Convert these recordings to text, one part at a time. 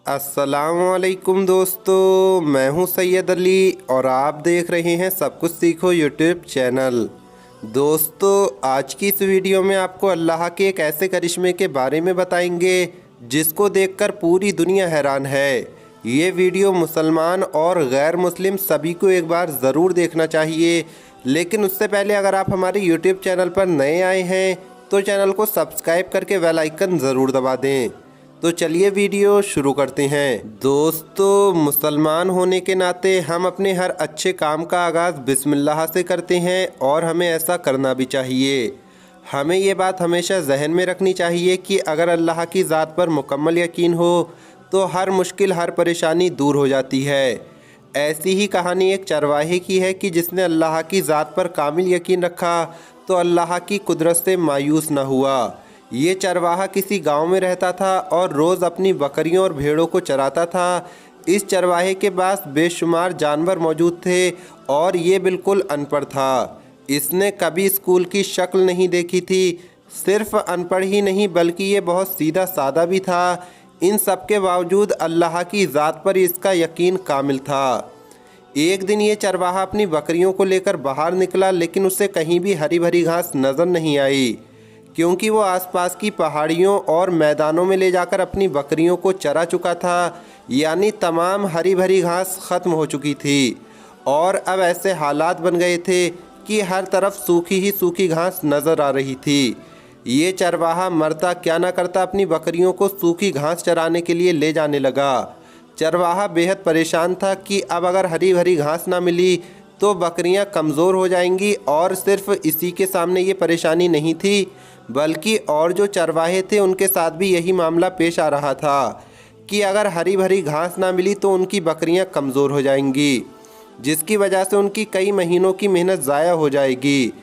अस्सलामुअलैकुम दोस्तों, मैं हूं सैयद अली और आप देख रहे हैं सब कुछ सीखो यूट्यूब चैनल। दोस्तों, आज की इस वीडियो में आपको अल्लाह के एक ऐसे करिश्मे के बारे में बताएंगे जिसको देखकर पूरी दुनिया हैरान है। ये वीडियो मुसलमान और गैर मुस्लिम सभी को एक बार ज़रूर देखना चाहिए, लेकिन उससे पहले अगर आप हमारे यूट्यूब चैनल पर नए आए हैं तो चैनल को सब्सक्राइब करके बेल आइकन ज़रूर दबा दें। तो चलिए वीडियो शुरू करते हैं। दोस्तों, मुसलमान होने के नाते हम अपने हर अच्छे काम का आगाज़ बिस्मिल्लाह से करते हैं और हमें ऐसा करना भी चाहिए। हमें ये बात हमेशा जहन में रखनी चाहिए कि अगर अल्लाह की ज़ात पर मुकम्मल यकीन हो तो हर मुश्किल हर परेशानी दूर हो जाती है। ऐसी ही कहानी एक चरवाहे की है कि जिसने अल्लाह की ज़ात पर कामिल यकीन रखा तो अल्लाह की कुदरत से मायूस न हुआ। ये चरवाहा किसी गांव में रहता था और रोज़ अपनी बकरियों और भेड़ों को चराता था। इस चरवाहे के पास बेशुमार जानवर मौजूद थे और ये बिल्कुल अनपढ़ था। इसने कभी स्कूल की शक्ल नहीं देखी थी। सिर्फ अनपढ़ ही नहीं बल्कि ये बहुत सीधा सादा भी था। इन सब के बावजूद अल्लाह की ज़ात पर इसका यकीन कामिल था। एक दिन ये चरवाहा अपनी बकरियों को लेकर बाहर निकला, लेकिन उसे कहीं भी हरी भरी घास नज़र नहीं आई, क्योंकि वो आसपास की पहाड़ियों और मैदानों में ले जाकर अपनी बकरियों को चरा चुका था। यानी तमाम हरी भरी घास ख़त्म हो चुकी थी और अब ऐसे हालात बन गए थे कि हर तरफ सूखी ही सूखी घास नज़र आ रही थी। ये चरवाहा मरता क्या ना करता अपनी बकरियों को सूखी घास चराने के लिए ले जाने लगा। चरवाहा बेहद परेशान था कि अब अगर हरी भरी घास ना मिली तो बकरियां कमज़ोर हो जाएंगी। और सिर्फ इसी के सामने ये परेशानी नहीं थी, बल्कि और जो चरवाहे थे उनके साथ भी यही मामला पेश आ रहा था कि अगर हरी भरी घास ना मिली तो उनकी बकरियां कमज़ोर हो जाएंगी, जिसकी वजह से उनकी कई महीनों की मेहनत ज़ाया हो जाएगी।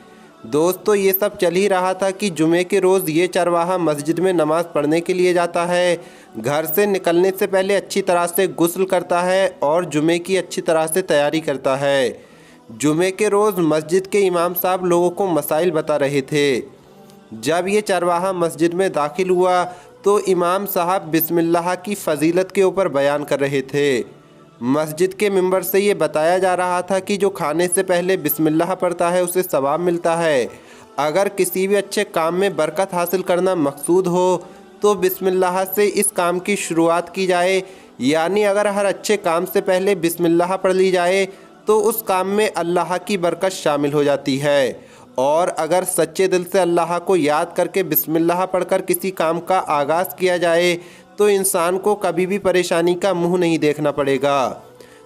दोस्तों, ये सब चल ही रहा था कि जुमे के रोज़ ये चरवाहा मस्जिद में नमाज़ पढ़ने के लिए जाता है। घर से निकलने से पहले अच्छी तरह से गुस्ल करता है और जुमे की अच्छी तरह से तैयारी करता है। जुमे के रोज़ मस्जिद के इमाम साहब लोगों को मसाइल बता रहे थे। जब ये चरवाहा मस्जिद में दाखिल हुआ तो इमाम साहब बिस्मिल्लाह की फ़जीलत के ऊपर बयान कर रहे थे। मस्जिद के मिंबर से ये बताया जा रहा था कि जो खाने से पहले बिस्मिल्लाह पढ़ता है उसे सवाब मिलता है। अगर किसी भी अच्छे काम में बरकत हासिल करना मकसूद हो तो बिस्मिल्लाह से इस काम की शुरुआत की जाए। यानी अगर हर अच्छे काम से पहले बिस्मिल्लाह पढ़ ली जाए तो उस काम में अल्लाह की बरकत शामिल हो जाती है। और अगर सच्चे दिल से अल्लाह को याद करके बिस्मिल्लाह पढ़कर किसी काम का आगाज़ किया जाए तो इंसान को कभी भी परेशानी का मुंह नहीं देखना पड़ेगा।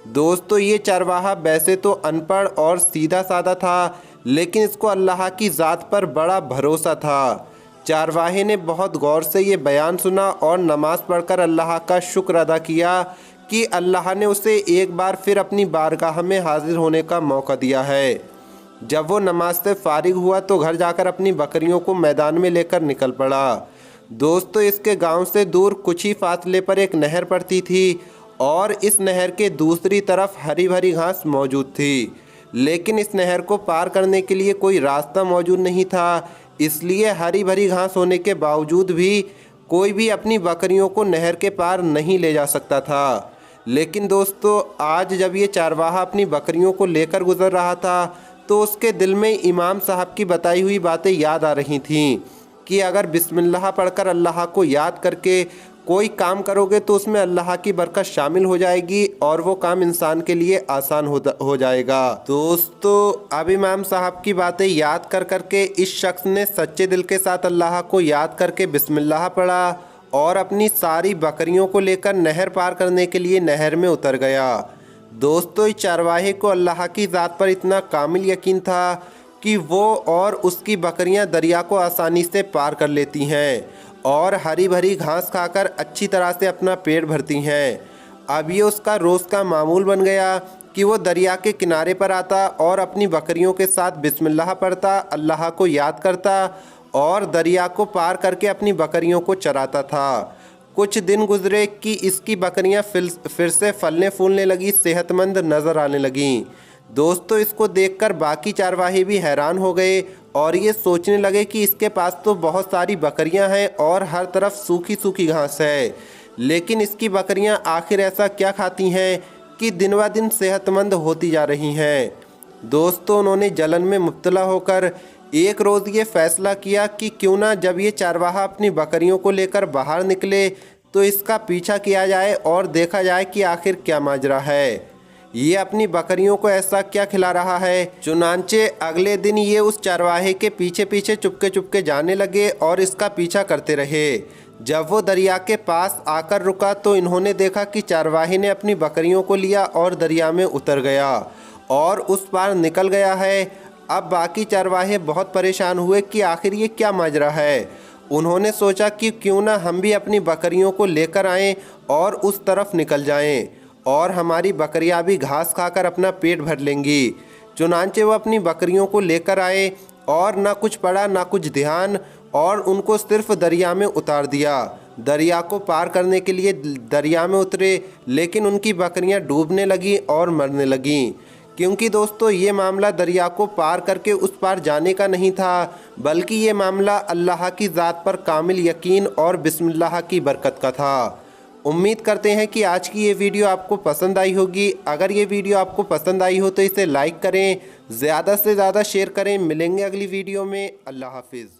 दोस्तों, ये चरवाहा वैसे तो अनपढ़ और सीधा साधा था, लेकिन इसको अल्लाह की ज़ात पर बड़ा भरोसा था। चरवाहे ने बहुत गौर से ये बयान सुना और नमाज़ पढ़कर अल्लाह का शुक्र अदा किया कि अल्लाह ने उसे एक बार फिर अपनी बारगाह में हाजिर होने का मौका दिया है। जब वो नमाज से फारिग हुआ तो घर जाकर अपनी बकरियों को मैदान में लेकर निकल पड़ा। दोस्तों, इसके गांव से दूर कुछ ही फासले पर एक नहर पड़ती थी और इस नहर के दूसरी तरफ हरी भरी घास मौजूद थी, लेकिन इस नहर को पार करने के लिए कोई रास्ता मौजूद नहीं था। इसलिए हरी भरी घास होने के बावजूद भी कोई भी अपनी बकरियों को नहर के पार नहीं ले जा सकता था। लेकिन दोस्तों, आज जब ये चरवाहा अपनी बकरियों को लेकर गुजर रहा था तो उसके दिल में इमाम साहब की बताई हुई बातें याद आ रही थीं कि अगर बिस्मिल्लाह पढ़कर अल्लाह को याद करके कोई काम करोगे तो उसमें अल्लाह की बरकत शामिल हो जाएगी और वो काम इंसान के लिए आसान हो जाएगा। दोस्तों, अब इमाम साहब की बातें याद कर करके इस शख्स ने सच्चे दिल के साथ अल्लाह को याद करके बिस्मिल्लाह पढ़ा और अपनी सारी बकरियों को लेकर नहर पार करने के लिए नहर में उतर गया। दोस्तों, इस चरवाहे को अल्लाह की ज़ात पर इतना कामिल यकीन था कि वो और उसकी बकरियां दरिया को आसानी से पार कर लेती हैं और हरी भरी घास खाकर अच्छी तरह से अपना पेट भरती हैं। अब ये उसका रोज़ का मामूल बन गया कि वो दरिया के किनारे पर आता और अपनी बकरियों के साथ बिस्मिल्लाह पढ़ता, अल्लाह को याद करता और दरिया को पार करके अपनी बकरियों को चराता था। कुछ दिन गुजरे कि इसकी बकरियां फिर से फलने फूलने लगी, सेहतमंद नज़र आने लगीं। दोस्तों, इसको देखकर बाकी चरवाहे भी हैरान हो गए और ये सोचने लगे कि इसके पास तो बहुत सारी बकरियां हैं और हर तरफ सूखी सूखी घास है, लेकिन इसकी बकरियां आखिर ऐसा क्या खाती हैं कि दिन ब दिन सेहतमंद होती जा रही हैं। दोस्तों, उन्होंने जलन में मुब्तला होकर एक रोज़ ये फैसला किया कि क्यों ना जब ये चरवाहा अपनी बकरियों को लेकर बाहर निकले तो इसका पीछा किया जाए और देखा जाए कि आखिर क्या माजरा है, ये अपनी बकरियों को ऐसा क्या खिला रहा है। चुनांचे अगले दिन ये उस चरवाहे के पीछे पीछे चुपके चुपके जाने लगे और इसका पीछा करते रहे। जब वो दरिया के पास आकर रुका तो इन्होंने देखा कि चरवाहे ने अपनी बकरियों को लिया और दरिया में उतर गया और उस पार निकल गया है। अब बाकी चरवाहे बहुत परेशान हुए कि आखिर ये क्या माजरा है। उन्होंने सोचा कि क्यों ना हम भी अपनी बकरियों को लेकर आएं और उस तरफ निकल जाएं और हमारी बकरियां भी घास खाकर अपना पेट भर लेंगी। चुनांचे वो अपनी बकरियों को लेकर आए और ना कुछ पड़ा ना कुछ ध्यान, और उनको सिर्फ दरिया में उतार दिया। दरिया को पार करने के लिए दरिया में उतरे, लेकिन उनकी बकरियां डूबने लगी और मरने लगीं। क्योंकि दोस्तों, ये मामला दरिया को पार करके उस पार जाने का नहीं था, बल्कि ये मामला अल्लाह की ज़ात पर कामिल यकीन और बिस्मिल्लाह की बरकत का था। उम्मीद करते हैं कि आज की ये वीडियो आपको पसंद आई होगी। अगर ये वीडियो आपको पसंद आई हो तो इसे लाइक करें, ज़्यादा से ज़्यादा शेयर करें। मिलेंगे अगली वीडियो में। अल्लाह हाफिज़।